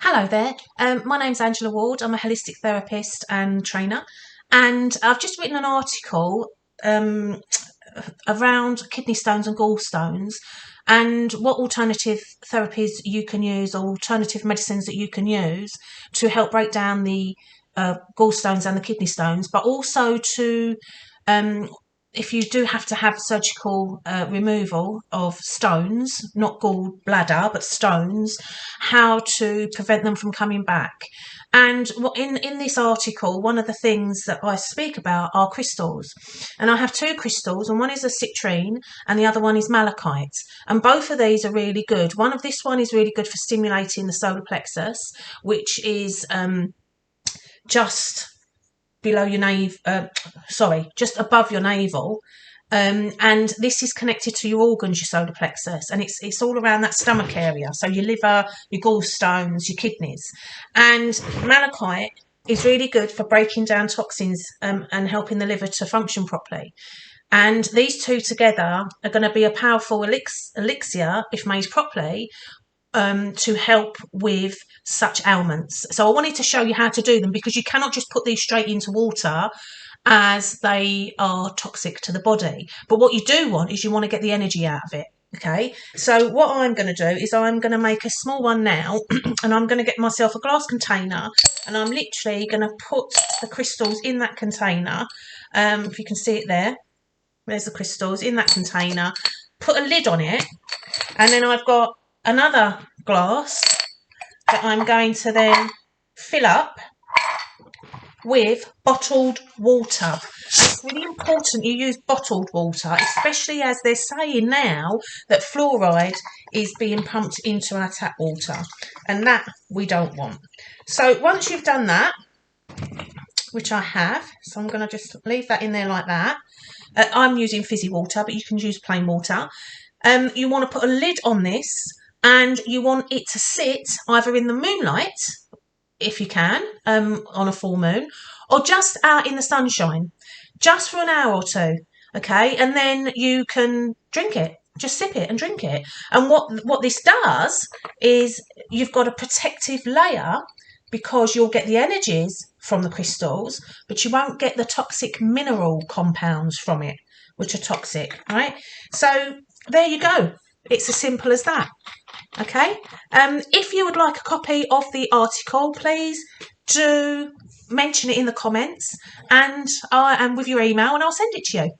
Hello there. My name's Angela Ward. I'm a holistic therapist and trainer, and I've just written an article around kidney stones and gallstones and what alternative therapies you can use or alternative medicines that you can use to help break down the gallstones and the kidney stones, but also to if you do have to have surgical removal of stones, not gallbladder, but stones, how to prevent them from coming back. And in this article, one of the things that I speak about are crystals. And I have two crystals, and one is a citrine and the other one is malachite. And both of these are really good. This one is really good for stimulating the solar plexus, which is just below your just above your navel. And this is connected to your organs, your solar plexus, and it's all around that stomach area. So your liver, your gallstones, your kidneys. And malachite is really good for breaking down toxins and helping the liver to function properly. And these two together are going to be a powerful elixir, if made properly, to help with such ailments. So I wanted to show you how to do them, because you cannot just put these straight into water, as they are toxic to the body. But what you do want is you want to get the energy out of it. Okay, so what I'm going to do is I'm going to make a small one now, and I'm going to get myself a glass container, and I'm literally going to put the crystals in that container. If you can see it there's the crystals in that container. Put a lid on it, and then I've got another glass that I'm going to then fill up with bottled water. It's really important you use bottled water, especially as they're saying now that fluoride is being pumped into our tap water, and that we don't want. So once you've done that, which I have, so I'm going to just leave that in there like that. I'm using fizzy water, but you can use plain water. You want to put a lid on this, and you want it to sit either in the moonlight, if you can, on a full moon, or just out in the sunshine, just for an hour or two, okay? And then you can drink it, just sip it and drink it. And what this does is you've got a protective layer, because you'll get the energies from the crystals, but you won't get the toxic mineral compounds from it, which are toxic, right? So there you go. It's as simple as that. Okay, if you would like a copy of the article, please do mention it in the comments and with your email, and I'll send it to you.